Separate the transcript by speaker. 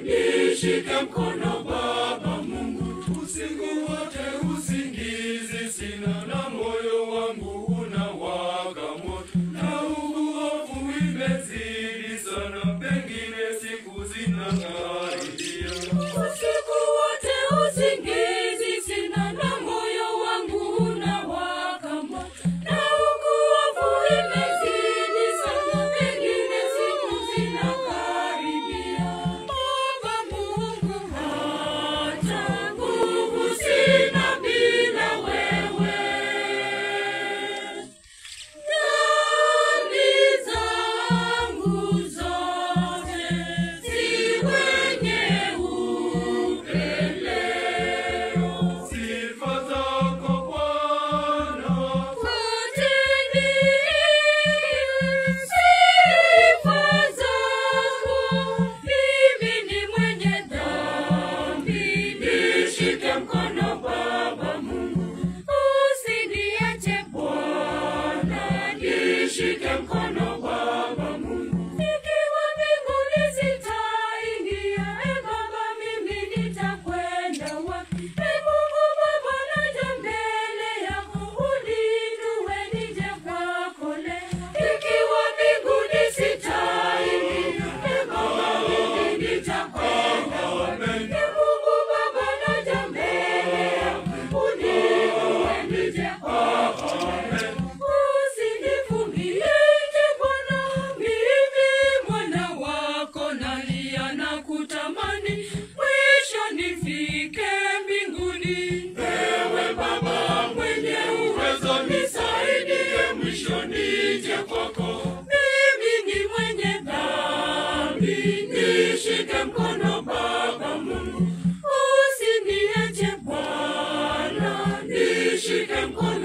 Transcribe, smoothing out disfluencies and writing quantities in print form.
Speaker 1: Nishike mkono Baba Mungu, usiku wote usingizi sina, na moyo wangu unawaka moto, na uovu imezidi sana, pengine siku zinakaribia.
Speaker 2: Usiku wote usingizi sina, na moyo wangu unawaka moto, na uovu imezidi sana, pengine siku zinakaribia. Baba Mungu, hata nguvu sina bila wewe. Dhambi zangu zote ziwe nyeupe leo.
Speaker 1: Sifa zako Bwana,
Speaker 2: Fuateni sifa zako. Mimi ni mwenye dhambi. Nishike mkono Baba Mungu, usiniache Bwana. Nishike mkono Baba Mungu. Nikiwa mbinguni sitaingia, Baba mimi nitakwenda wapi? Mungu Baba, naja mbele yako, uninue nije kwako leo. Nikiwa mbinguni sitaingia, Baba mimi nitakwenda wapi? Mungu Baba, naja mbele yako, uninue nije kwako leo. Usinifungie Bwana, mimi mwana wako nalia na kutamani, mwisho nifike mbinguni.
Speaker 1: ewe Baba mwenye uwezo, nisaidie mwisho nije kwako.
Speaker 2: Mimi ni mwenye dhambi.
Speaker 1: Nishike mkono Baba Mungu,
Speaker 2: Usiniache Bwana.
Speaker 1: nishike mkono